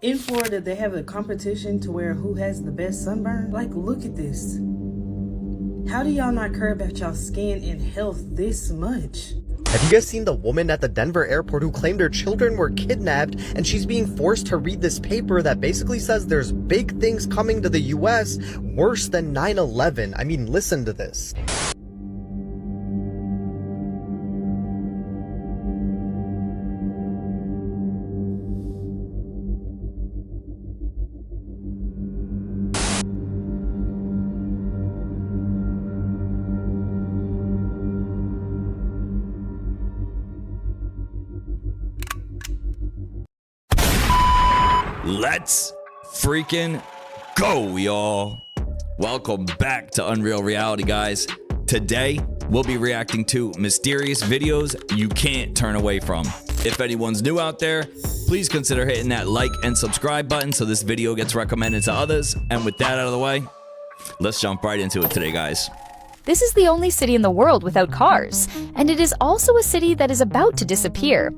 In Florida, they have a competition to where who has the best sunburn. Like, look at this. How do y'all not care about y'all skin and health this much? Have you guys seen the woman at the Denver airport who claimed her children were kidnapped and she's being forced to read this paper that basically says there's big things coming to the US worse than 9/11? I mean, listen to this. Let's freaking go, y'all. Welcome back to Unreal Reality, guys. Today, we'll be reacting to mysterious videos you can't turn away from. If anyone's new out there, please consider hitting that like and subscribe button so this video gets recommended to others. And with that out of the way, let's jump right into it today, guys. This is the only city in the world without cars, and it is also a city that is about to disappear.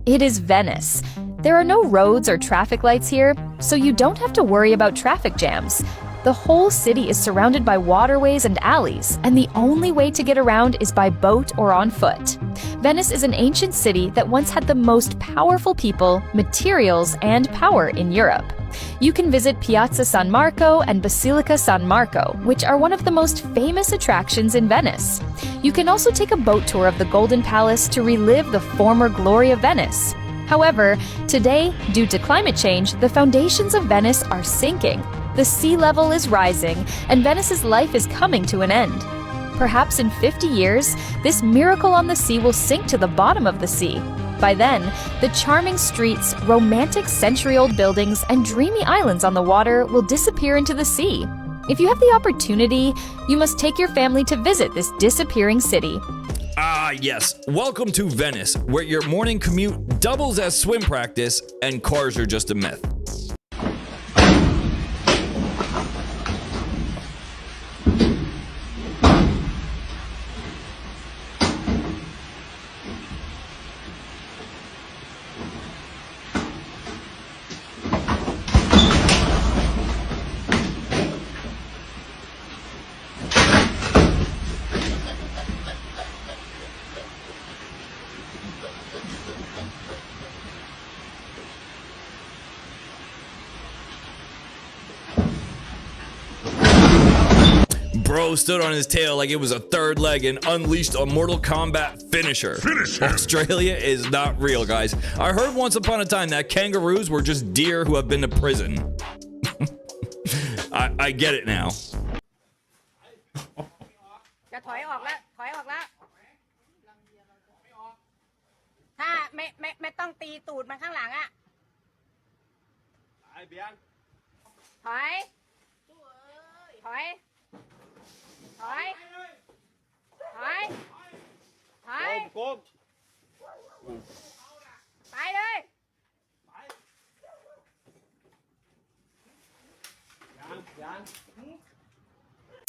It is Venice. There are no roads or traffic lights here, so you don't have to worry about traffic jams. The whole city is surrounded by waterways and alleys, and the only way to get around is by boat or on foot. Venice is an ancient city that once had the most powerful people, materials, and power in Europe. You can visit Piazza San Marco and Basilica San Marco, which are one of the most famous attractions in Venice. You can also take a boat tour of the Golden Palace to relive the former glory of Venice. However, today, due to climate change, the foundations of Venice are sinking. The sea level is rising, and Venice's life is coming to an end. Perhaps in 50 years, this miracle on the sea will sink to the bottom of the sea. By then, the charming streets, romantic century-old buildings, and dreamy islands on the water will disappear into the sea. If you have the opportunity, you must take your family to visit this disappearing city. Ah, yes. Welcome to Venice, where your morning commute doubles as swim practice and cars are just a myth. Bro stood on his tail like it was a third leg and unleashed a Mortal Kombat finisher. Australia is not real, guys. I heard once upon a time that kangaroos were just deer who have been to prison. I get it now. จะถอยออกแล้วถอยออกแล้วถ้าไม่ต้องตีตูดมันข้างหลังอ่ะถอยถอยถอยถอยถอยไปเลย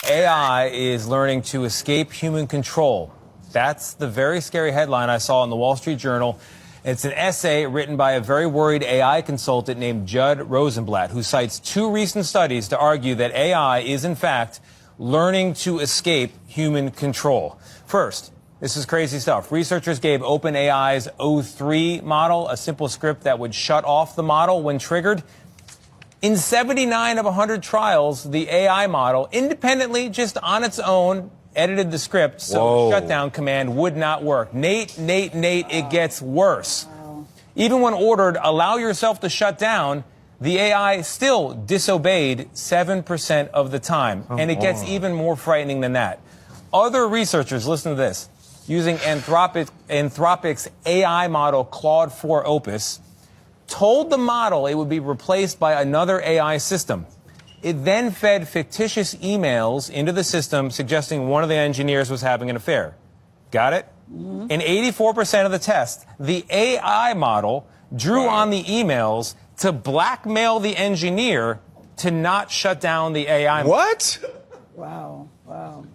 AI is learning to escape human control. That's the very scary headline I saw in the Wall Street Journal. It's an essay written by a very worried AI consultant named Judd Rosenblatt, who cites two recent studies to argue that AI is, in fact, learning to escape human control. First, this is crazy stuff. Researchers gave OpenAI's O3 model a simple script that would shut off the model when triggered. In 79 of 100 trials, the AI model independently, just on its own, edited the script, so the shutdown command would not work. Nate, it gets worse. Even when ordered, allow yourself to shut down, the AI still disobeyed 7% of the time. And it gets even more frightening than that. Other researchers, listen to this, using Anthropic's AI model Claude 4 Opus, told the model it would be replaced by another AI system. It then fed fictitious emails into the system suggesting one of the engineers was having an affair. Got it? In 84% of the tests, the AI model drew on the emails to blackmail the engineer to not shut down the AI model. What? Wow.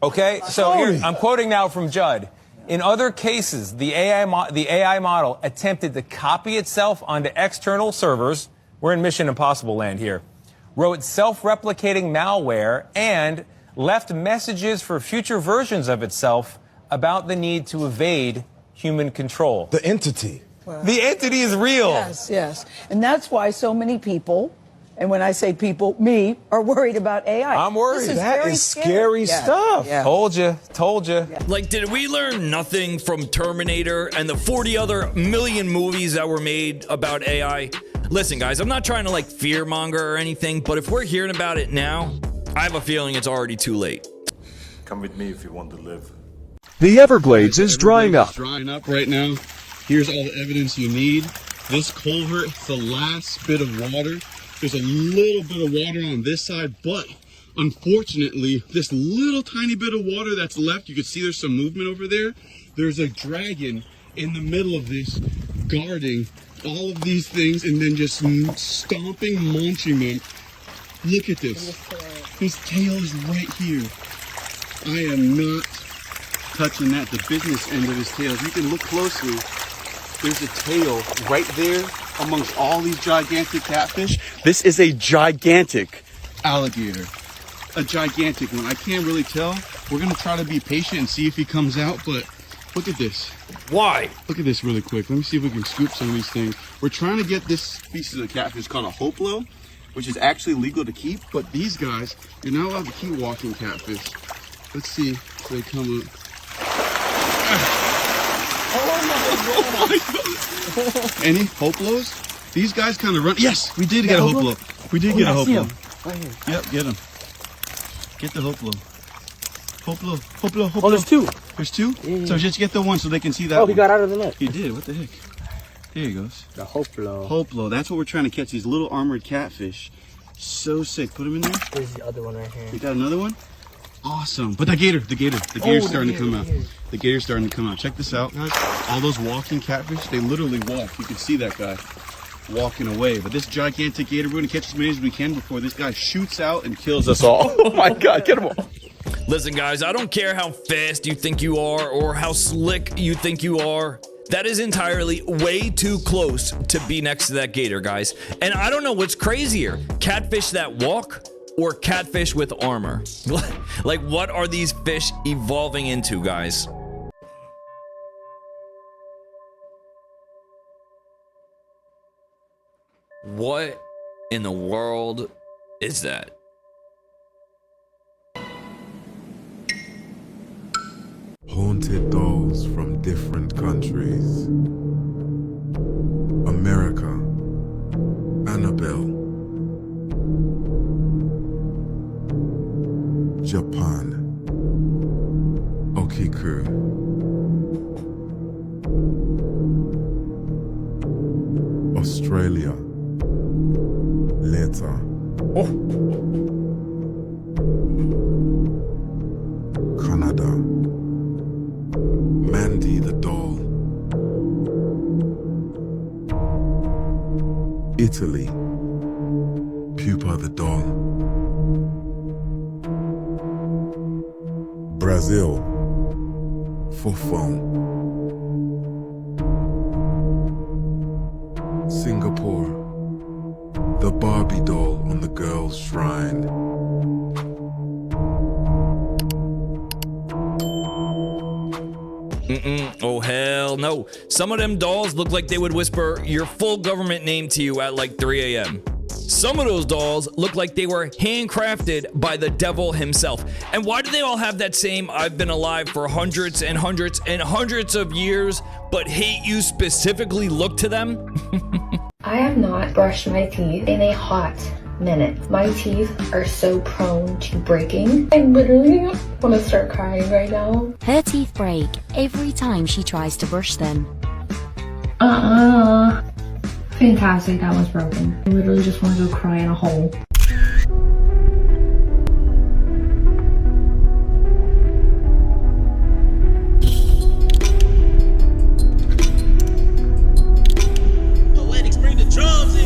Okay, so here, I'm quoting now from Judd. In other cases, the AI model attempted to copy itself onto external servers, We're in Mission Impossible land here. Wrote self-replicating malware and left messages for future versions of itself about the need to evade human control. The entity. Wow. The entity is real. Yes, yes. And that's why so many people, and when I say people, me, are worried about AI. I'm worried. That is scary stuff. Yeah. Told you. Yeah. Like, did we learn nothing from Terminator and the 40 other million movies that were made about AI? Listen, guys, I'm not trying to like fearmonger or anything, but if we're hearing about it now, I have a feeling it's already too late. Come with me if you want to live. The Everglades is drying up. It's drying up right now. Here's all the evidence you need. This culvert, it's the last bit of water. There's a little bit of water on this side, but unfortunately, this little tiny bit of water that's left, you can see there's some movement over there. There's a dragon in the middle of this guarding all of these things and then just stomping, munching them. Look at this. His tail is right here. I am not touching that, the business end of his tail. If you can look closely, there's a tail right there amongst all these gigantic catfish. This is a gigantic alligator. A gigantic one. I can't really tell. We're gonna try to be patient and see if he comes out, but look at this. Why? Look at this really quick. Let me see if we can scoop some of these things. We're trying to get this species of catfish called a hoplo, which is actually legal to keep, but these guys, you're not allowed to keep walking catfish. Let's see if they come up. Oh my God. Any hoplos? These guys kind of run. Yes, we did get a hoplo. We did get a hoplo. Right here. Yep, get him. Get the hoplo. Hoplo. Oh, there's two. There's two? Yeah. So just get the one so they can see that. Oh, he got out of the net. He did. What the heck? There he goes. The hoplo. Hoplo. That's what we're trying to catch, these little armored catfish. So sick. Put them in there. There's the other one right here. We got another one? Awesome. But the gator's starting to come out. The gator's starting to come out. Check this out, guys. All those walking catfish, they literally walk. You can see that guy walking away. But this gigantic gator, we're going to catch as many as we can before this guy shoots out and kills us all. Oh my God, get him all. Listen, guys, I don't care how fast you think you are or how slick you think you are. That is entirely way too close to be next to that gator, guys. And I don't know what's crazier, catfish that walk or catfish with armor. Like, what are these fish evolving into, guys? What in the world is that? Haunted dolls from different countries. America. Annabelle. Japan. Okiku. Australia. Later. Canada. Mandy the doll. Italy. Pupa the doll. Brazil. Fofão. Singapore. The Barbie doll on the girl's shrine. Oh, hell no. Some of them dolls look like they would whisper your full government name to you at like 3 a.m. Some of those dolls look like they were handcrafted by the devil himself. And why do they all have that same "I've been alive for hundreds and hundreds and hundreds of years, but hate you" specifically look to them? I have not brushed my teeth in a hot minute. My teeth are so prone to breaking. I literally want to start crying right now. Her teeth break every time she tries to brush them. Fantastic, that was broken. I literally just want to go cry in a hole. Bring the drums in.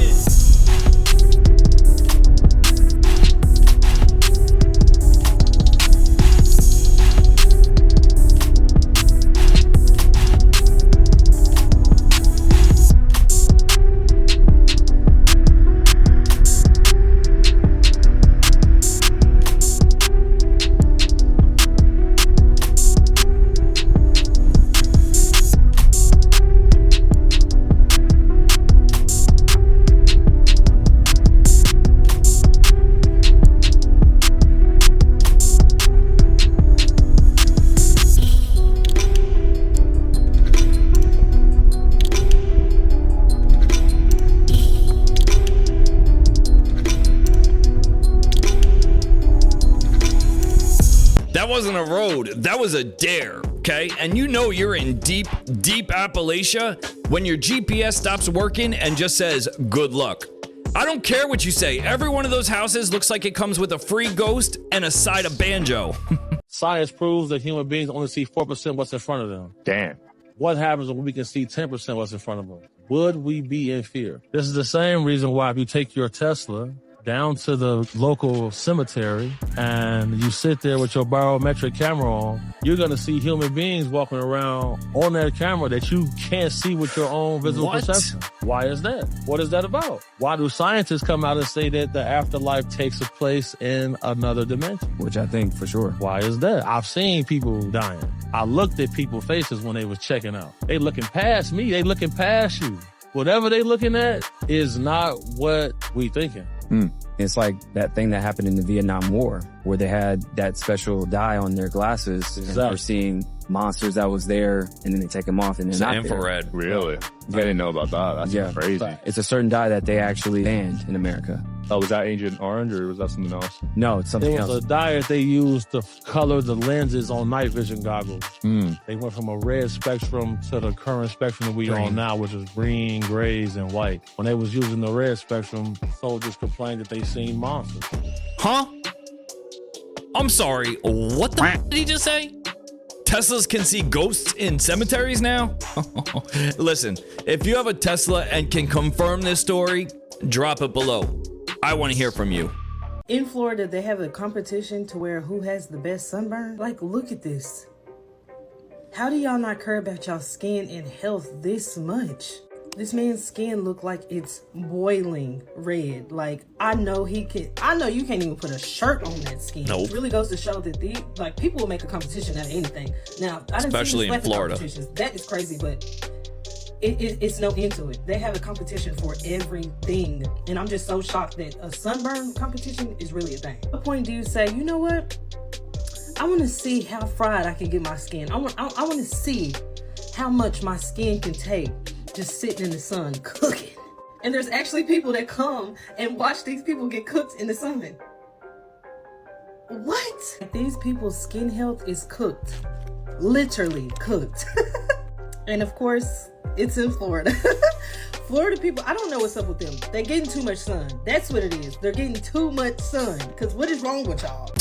wasn't a road. That was a dare, okay? And you know you're in deep, deep Appalachia when your GPS stops working and just says, good luck. I don't care what you say. Every one of those houses looks like it comes with a free ghost and a side of banjo. Science proves that human beings only see 4% what's in front of them. Damn. What happens when we can see 10% what's in front of them? Would we be in fear? This is the same reason why if you take your Tesla down to the local cemetery and you sit there with your barometric camera on, you're going to see human beings walking around on that camera that you can't see with your own visual perception. Why is that? What is that about? Why do scientists come out and say that the afterlife takes place in another dimension? Which I think for sure. Why is that? I've seen people dying. I looked at people's faces when they was checking out. They looking past me. They looking past you. Whatever they looking at is not what we thinking. It's like that thing that happened in the Vietnam War where they had that special dye on their glasses and they were seeing monsters that was there and then they take them off and they're not infrared. there. Really? I didn't know about that. That's crazy. It's a certain dye that they actually banned in America. Oh, was that Agent Orange or was that something else? No, it's something else. It was a dye that they used to color the lenses on night vision goggles. They went from a red spectrum to the current spectrum that we on now, which is green, grays, and white. When they was using the red spectrum, soldiers complained that they seen monsters. Huh? I'm sorry, what the f did he just say? Teslas can see ghosts in cemeteries now? Listen, if you have a Tesla and can confirm this story, drop it below. I want to hear from you. In Florida, they have a competition to where who has the best sunburn. Like, look at this. How do y'all not care about y'all skin and health this much? This man's skin look like it's boiling red. Like, I know you can't even put a shirt on that skin. Nope. It really goes to show that people will make a competition out of anything. Now, I didn't especially see in Florida. That is crazy, but it's no end to it. They have a competition for everything. And I'm just so shocked that a sunburn competition is really a thing. At what point do you say, you know what? I want to see how fried I can get my skin. I want to see how much my skin can take just sitting in the sun cooking. And there's actually people that come and watch these people get cooked in the sun. What? These people's skin health is cooked. Literally cooked. And of course, it's in Florida. Florida people, I don't know what's up with them. They're getting too much sun. That's what it is. They're getting too much sun. Because what is wrong with y'all?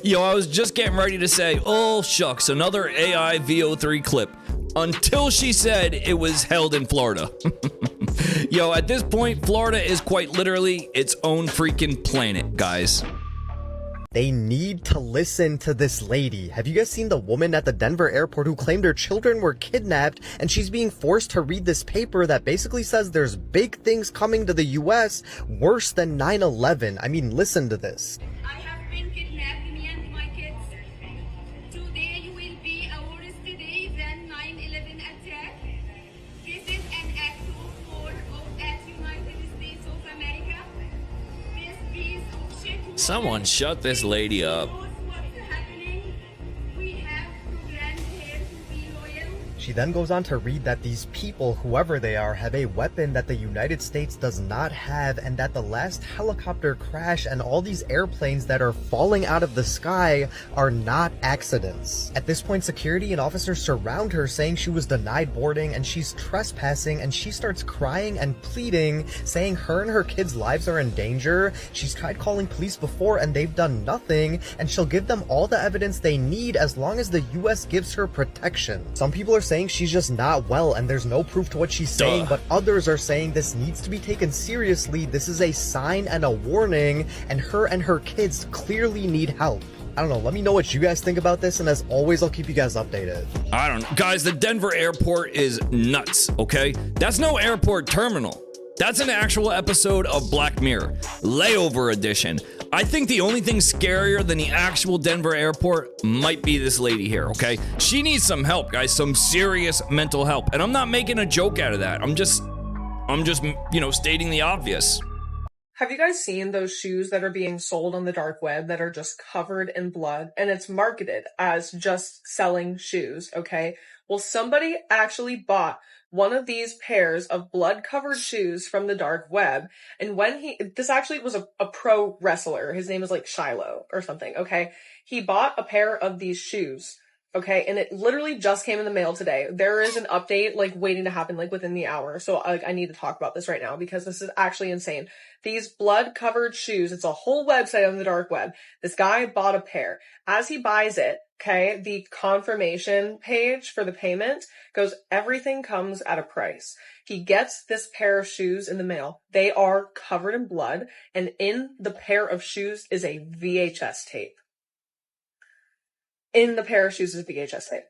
Yo, I was just getting ready to say, oh shucks, another AI VO3 clip. Until she said it was held in Florida. Yo, at this point, Florida is quite literally its own freaking planet, guys. They need to listen to this lady. Have you guys seen the woman at the Denver airport who claimed her children were kidnapped and she's being forced to read this paper that basically says there's big things coming to the US worse than 9/11? I mean, listen to this. I have been kidnapped, me and my kids. Today you will be a worse day than 9/11 attack. This is an act of war at United States of America. This piece of shit. Someone shut this lady up. She then goes on to read that these people, whoever they are, have a weapon that the United States does not have, and that the last helicopter crash and all these airplanes that are falling out of the sky are not accidents. At this point, security and officers surround her, saying she was denied boarding and she's trespassing, and she starts crying and pleading, saying her and her kids' lives are in danger. She's tried calling police before and they've done nothing, and she'll give them all the evidence they need as long as the US gives her protection. Some people are saying she's just not well and there's no proof to what she's saying, but others are saying this needs to be taken seriously. This is a sign and a warning, and her kids clearly need help. I don't know, let me know what you guys think about this, and as always, I'll keep you guys updated. I don't know. Guys, the Denver airport is nuts, okay? That's no airport terminal. That's an actual episode of Black Mirror, layover edition. I think the only thing scarier than the actual Denver airport might be this lady here, okay? She needs some help, guys, some serious mental help. And I'm not making a joke out of that. I'm just, stating the obvious. Have you guys seen those shoes that are being sold on the dark web that are just covered in blood? And it's marketed as just selling shoes, okay? Well, somebody actually bought one of these pairs of blood-covered shoes from the dark web. And when this actually was a pro wrestler. His name is like Shiloh or something, okay? He bought a pair of these shoes, okay? And it literally just came in the mail today. There is an update, like, waiting to happen, like, within the hour. So, I need to talk about this right now because this is actually insane. These blood-covered shoes, it's a whole website on the dark web. This guy bought a pair. As he buys it, okay, the confirmation page for the payment goes, everything comes at a price. He gets this pair of shoes in the mail. They are covered in blood, and in the pair of shoes is a VHS tape. In the pair of shoes is a VHS tape.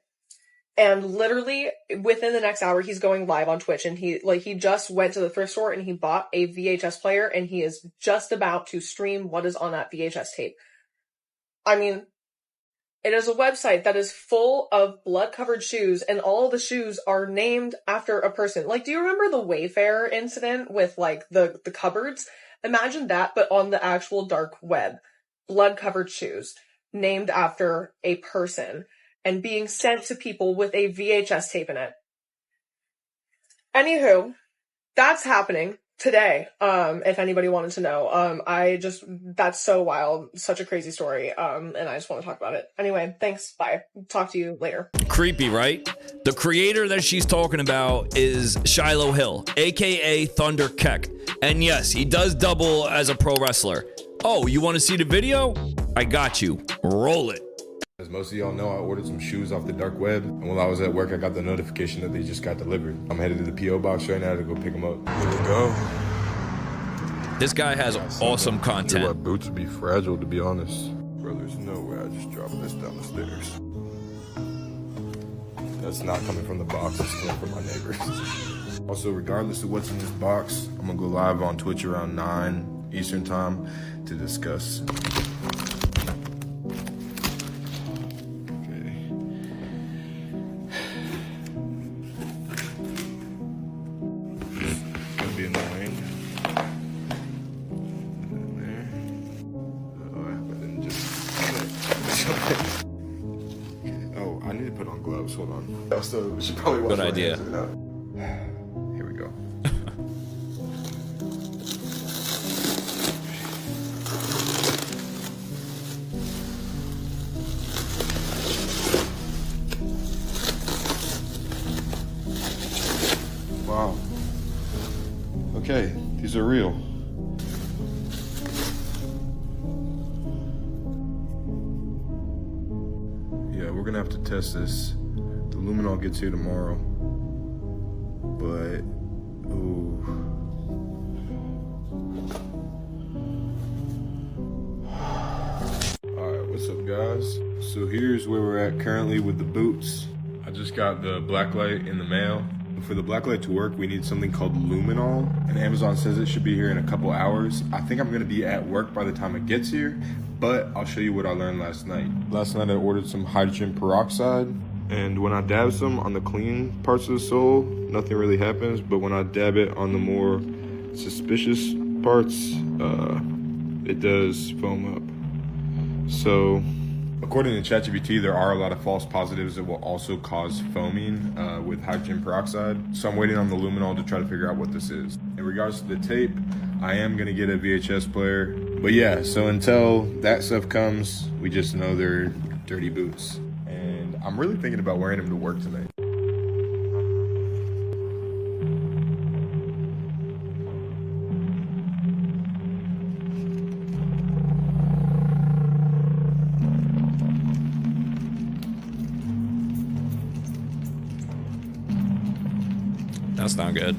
And literally within the next hour, he's going live on Twitch, and he just went to the thrift store and he bought a VHS player, and he is just about to stream what is on that VHS tape. I mean, it is a website that is full of blood-covered shoes, and all the shoes are named after a person. Like, do you remember the Wayfair incident with, like, the cupboards? Imagine that, but on the actual dark web. Blood-covered shoes, named after a person, and being sent to people with a VHS tape in it. Anywho, that's happening today, if anybody wanted to know. That's so wild, such a crazy story, and I just want to talk about it. Anyway, thanks, bye. Talk to you later. Creepy, right? The creator that she's talking about is Shiloh Hill, aka Thunder Keck. And yes, he does double as a pro wrestler. Oh, you want to see the video? I got you. Roll it. As most of y'all know, I ordered some shoes off the dark web, and while I was at work, I got the notification that they just got delivered. I'm headed to the P.O. box right now to go pick them up. Here we go. This guy has awesome content. My boots would be fragile, to be honest. Bro, there's no way I just dropped this down the stairs. That's not coming from the box, it's coming from my neighbors. Also, regardless of what's in this box, I'm gonna go live on Twitch around 9 Eastern time to discuss. Hold on. So we should probably watch. Good idea. Here we go. Wow. Okay, these are real. Yeah, we're gonna have to test this. Luminol gets here tomorrow, but ooh. Alright, what's up guys? So here's where we're at currently with the boots. I just got the blacklight in the mail. For the blacklight to work, we need something called luminol, and Amazon says it should be here in a couple hours. I think I'm gonna be at work by the time it gets here, but I'll show you what I learned last night. Last night I ordered some hydrogen peroxide. And when I dab some on the clean parts of the sole, nothing really happens. But when I dab it on the more suspicious parts, it does foam up. So, according to ChatGPT, there are a lot of false positives that will also cause foaming with hydrogen peroxide. So I'm waiting on the luminol to try to figure out what this is. In regards to the tape, I am gonna get a VHS player. But yeah, so until that stuff comes, we just know they're dirty boots. I'm really thinking about wearing them to work tonight. That's not good.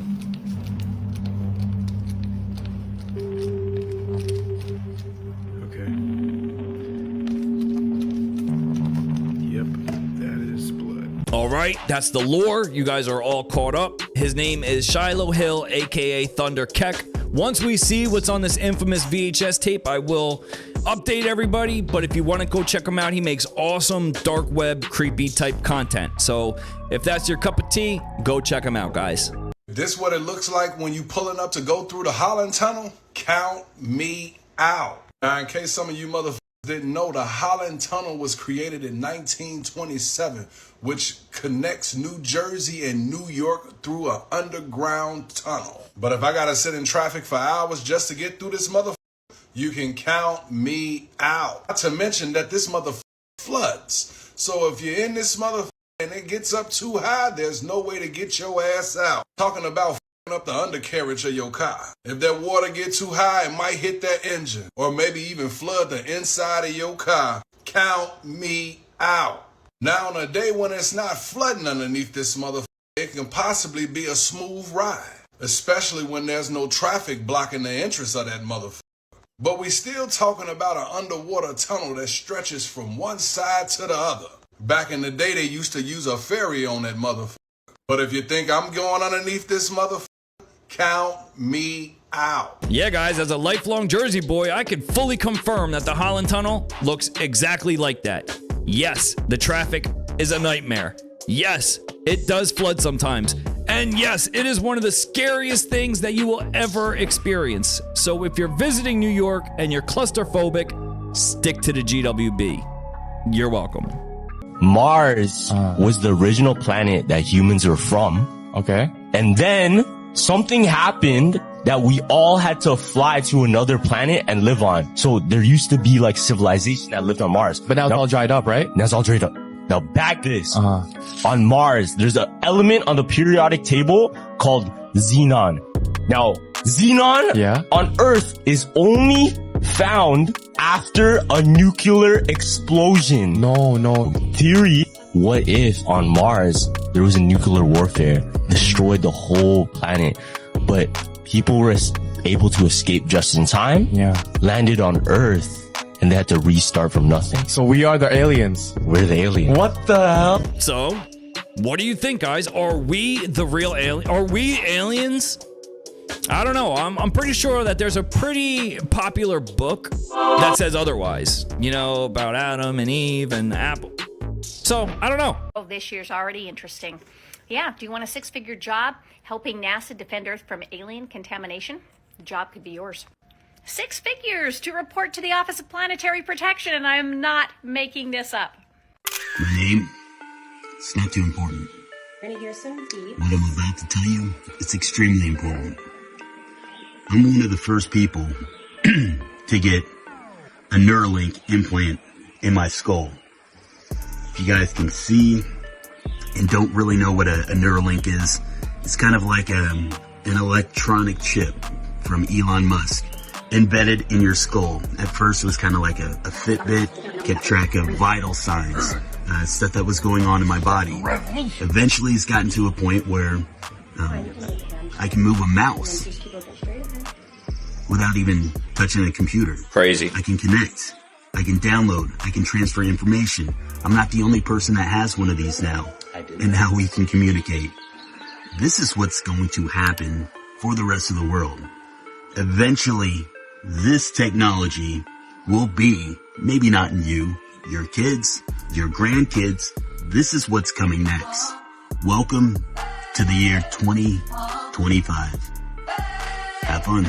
All right, that's the lore. You guys are all caught up. His name is Shiloh Hill, aka Thunder Keck. Once we see what's on this infamous VHS tape, I will update everybody. But if you want to go check him out, he makes awesome dark web, creepy type content. So if that's your cup of tea, go check him out, guys. This what it looks like when you pulling up to go through the Holland Tunnel? Count me out. Now, in case some of you motherfuckers didn't know the Holland Tunnel was created in 1927, which connects New Jersey and New York through an underground tunnel. But if I gotta sit in traffic for hours just to get through this motherfucker, you can count me out. Not to mention that this motherfucker floods. So if you're in this motherfucker and it gets up too high, there's no way to get your ass out. Talking about up the undercarriage of your car. If that water gets too high, it might hit that engine or maybe even flood the inside of your car. Count me out. Now on a day when it's not flooding underneath this motherfucker, it can possibly be a smooth ride, especially when there's no traffic blocking the entrance of that motherfucker. But we still talking about an underwater tunnel that stretches from one side to the other. Back in the day, they used to use a ferry on that motherfucker. But if you think I'm going underneath this motherfucker, count me out. Yeah, guys, as a lifelong Jersey boy, I can fully confirm that the Holland Tunnel looks exactly like that. Yes, the traffic is a nightmare. Yes, it does flood sometimes. And yes, it is one of the scariest things that you will ever experience. So if you're visiting New York and you're claustrophobic, stick to the GWB. You're welcome. Mars was the original planet that humans are from. Okay. And then something happened that we all had to fly to another planet and live on. So there used to be like civilization that lived on Mars. But now it's all dried up, right? Now it's all dried up. Now back this. On Mars, there's an element on the periodic table called xenon. Now, xenon on Earth is only found after a nuclear explosion. No. Theory, what if on Mars there was a nuclear warfare, destroyed the whole planet, but people were able to escape just in time, landed on Earth, and they had to restart from nothing. So we are the aliens. We're the aliens. What the hell? So, what do you think, guys? Are we the real alien? Are we aliens? I don't know. I'm pretty sure that there's a pretty popular book that says otherwise. You know, about Adam and Eve and Apple. So, I don't know. Oh, this year's already interesting. Yeah, do you want a six-figure job helping NASA defend Earth from alien contamination? The job could be yours. 6 figures to report to the Office of Planetary Protection, and I'm not making this up. My name? It's not too important. Gonna hear some beep. What I'm about to tell you, it's extremely important. I'm one of the first people to get a Neuralink implant in my skull. If you guys can see and don't really know what a Neuralink is, it's kind of like an electronic chip from Elon Musk embedded in your skull. At first it was kind of like a Fitbit, kept track of vital signs, stuff that was going on in my body. Eventually it's gotten to a point where I can move a mouse without even touching a computer. Crazy. I can connect, I can download, I can transfer information. I'm not the only person that has one of these now, and now we can communicate. This is what's going to happen for the rest of the world. Eventually, this technology will be, maybe not in you, your kids, your grandkids. This is what's coming next. Welcome to the year 2025. Have fun.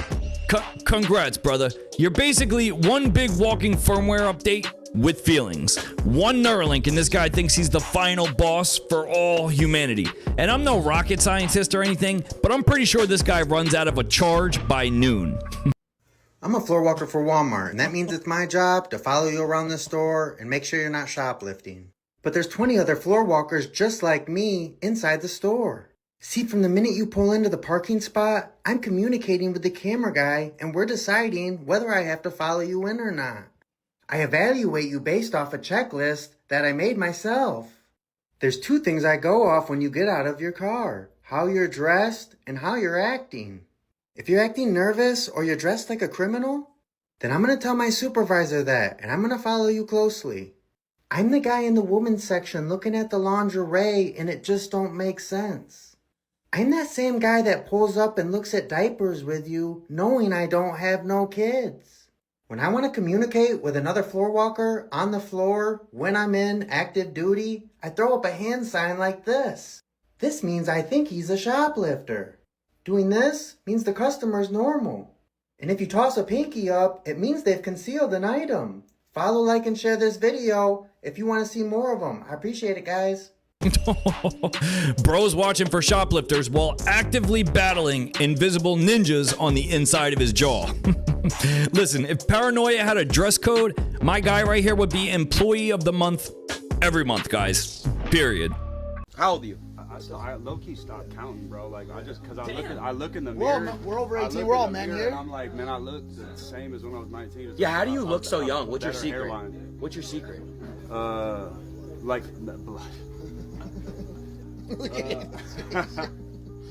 Congrats, brother. You're basically one big walking firmware update with feelings. One Neuralink, and this guy thinks he's the final boss for all humanity. And I'm no rocket scientist or anything, but I'm pretty sure this guy runs out of a charge by noon. I'm a floor walker for Walmart, and that means it's my job to follow you around the store and make sure you're not shoplifting. But there's 20 other floor walkers just like me inside the store. See, from the minute you pull into the parking spot, I'm communicating with the camera guy, and we're deciding whether I have to follow you in or not. I evaluate you based off a checklist that I made myself. There's 2 things I go off when you get out of your car: how you're dressed and how you're acting. If you're acting nervous or you're dressed like a criminal, then I'm going to tell my supervisor that, and I'm going to follow you closely. I'm the guy in the women's section looking at the lingerie, and it just don't make sense. I'm that same guy that pulls up and looks at diapers with you, knowing I don't have no kids. When I want to communicate with another floor walker on the floor when I'm in active duty, I throw up a hand sign like this. This means I think he's a shoplifter. Doing this means the customer's normal. And if you toss a pinky up, it means they've concealed an item. Follow, like, and share this video if you want to see more of them. I appreciate it, guys. Bro's watching for shoplifters while actively battling invisible ninjas on the inside of his jaw. Listen, if paranoia had a dress code, my guy right here would be employee of the month every month, guys. Period. How old are you? I low-key stopped counting, bro. Like, I look in the mirror. We're over 18. We're all men here. And I'm like, man, I look the same as when I was 19. Yeah, how do you look so young? What's your secret? What's your secret? Like blood.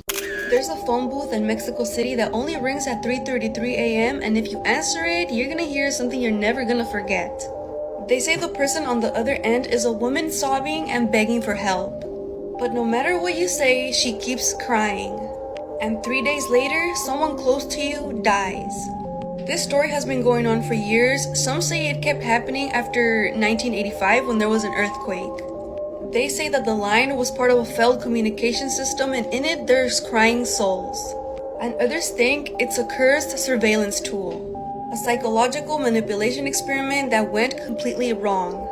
There's a phone booth in Mexico City that only rings at 3:33 a.m. and if you answer it, you're gonna hear something you're never gonna forget. They say the person on the other end is a woman sobbing and begging for help. But no matter what you say, she keeps crying. And 3 days later, someone close to you dies. This story has been going on for years. Some say it kept happening after 1985 when there was an earthquake. They say that the line was part of a failed communication system and in it there's crying souls. And others think it's a cursed surveillance tool, a psychological manipulation experiment that went completely wrong.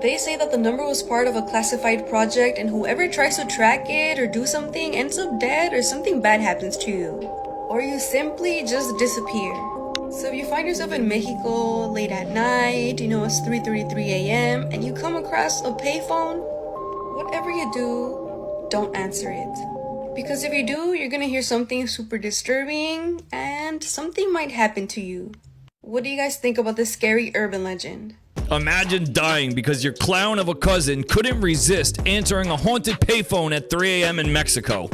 They say that the number was part of a classified project and whoever tries to track it or do something ends up dead or something bad happens to you. Or you simply just disappear. So if you find yourself in Mexico late at night, it's 3:33 a.m. and you come across a payphone, whatever you do, don't answer it. Because if you do, you're gonna hear something super disturbing and something might happen to you. What do you guys think about this scary urban legend? Imagine dying because your clown of a cousin couldn't resist answering a haunted payphone at 3 a.m. in Mexico.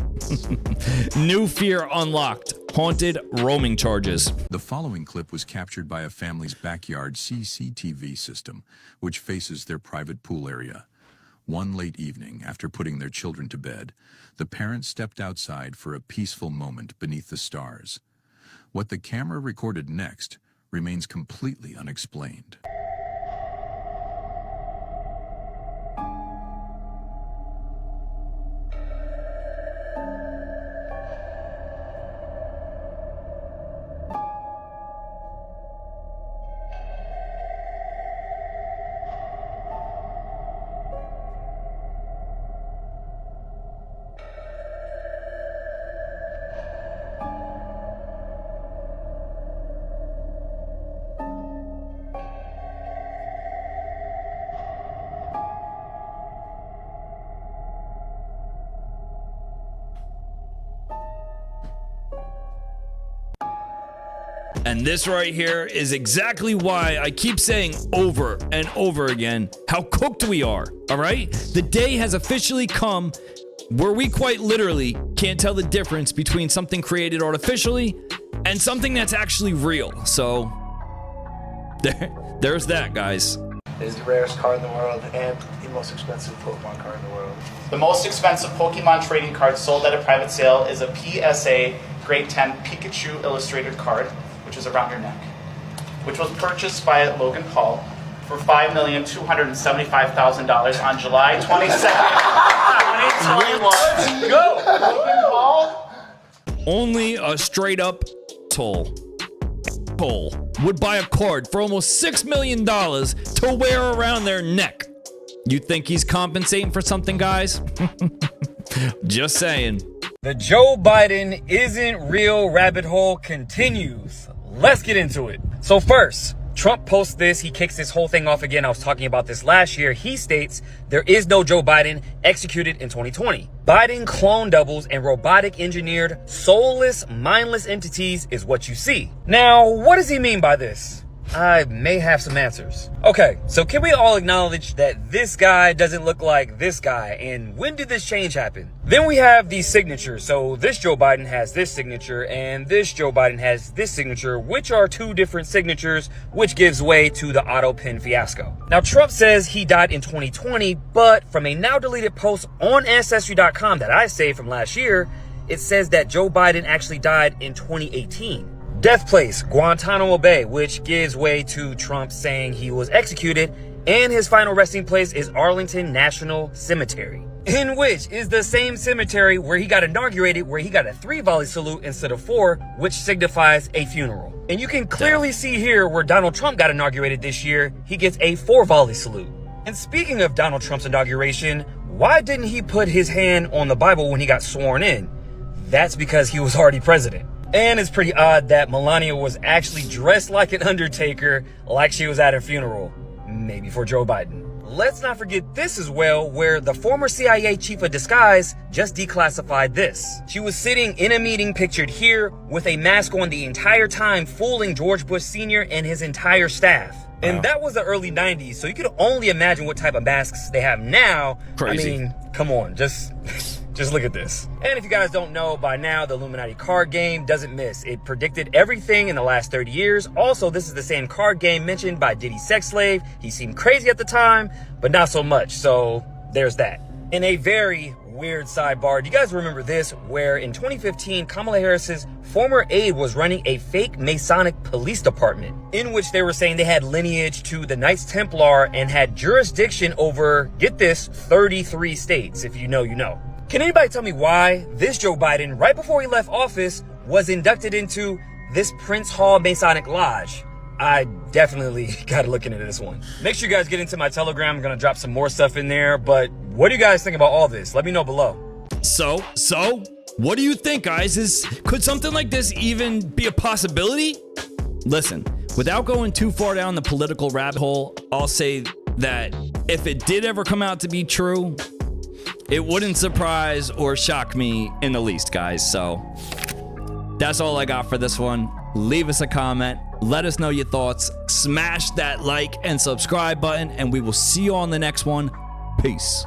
New fear unlocked. Haunted roaming charges. The following clip was captured by a family's backyard CCTV system, which faces their private pool area. One late evening, after putting their children to bed, the parents stepped outside for a peaceful moment beneath the stars. What the camera recorded next remains completely unexplained. And this right here is exactly why I keep saying over and over again how cooked we are, all right? The day has officially come where we quite literally can't tell the difference between something created artificially and something that's actually real. So there's that, guys. It is the rarest card in the world and the most expensive Pokemon card in the world. The most expensive Pokemon trading card sold at a private sale is a PSA Grade 10 Pikachu illustrated card, which is around your neck, which was purchased by Logan Paul for $5,275,000 on July 22nd, 2021. Go, Logan Paul! Only a straight up toll would buy a card for almost $6 million to wear around their neck. You think he's compensating for something, guys? Just saying. The Joe Biden isn't real rabbit hole continues. Let's get into it. So first, Trump posts this. He kicks this whole thing off again. I was talking about this last year. He states there is no Joe Biden executed in 2020. Biden clone doubles and robotic engineered soulless, mindless entities is what you see. Now, what does he mean by this? I may have some answers. Okay, so can we all acknowledge that this guy doesn't look like this guy? And when did this change happen? Then we have these signatures. So this Joe Biden has this signature and this Joe Biden has this signature, which are two different signatures, which gives way to the auto pen fiasco. Now, Trump says he died in 2020, but from a now deleted post on Ancestry.com that I saved from last year, it says that Joe Biden actually died in 2018. Death place, Guantanamo Bay, which gives way to Trump saying he was executed, and his final resting place is Arlington National Cemetery. in which is the same cemetery where he got inaugurated, where he got a 3-volley salute instead of 4, which signifies a funeral. And you can clearly see here where Donald Trump got inaugurated this year, he gets a 4-volley salute. And speaking of Donald Trump's inauguration, why didn't he put his hand on the Bible when he got sworn in? That's because he was already president. And it's pretty odd that Melania was actually dressed like an undertaker, like she was at a funeral. Maybe for Joe Biden. Let's not forget this as well, where the former CIA chief of disguise just declassified this. She was sitting in a meeting pictured here with a mask on the entire time, fooling George Bush Sr. and his entire staff. And that was the early 90s, so you could only imagine what type of masks they have now. Crazy. I mean, come on, just look at this. And if you guys don't know by now, the Illuminati card game doesn't miss. It predicted everything in the last 30 years. Also, this is the same card game mentioned by Diddy's sex slave. He seemed crazy at the time, but not so much. So there's that. In a very weird sidebar, do you guys remember this? Where in 2015, Kamala Harris's former aide was running a fake Masonic police department in which they were saying they had lineage to the Knights Templar and had jurisdiction over, get this, 33 states. If you know, you know. Can anybody tell me why this Joe Biden, right before he left office, was inducted into this Prince Hall Masonic Lodge? I definitely got to look into this one. Make sure you guys get into my Telegram. I'm going to drop some more stuff in there. But what do you guys think about all this? Let me know below. So, what do you think, guys? Could something like this even be a possibility? Listen, without going too far down the political rabbit hole, I'll say that if it did ever come out to be true, it wouldn't surprise or shock me in the least, guys. So that's all I got for this one. Leave us a comment. Let us know your thoughts. Smash that like and subscribe button, and we will see you on the next one. Peace.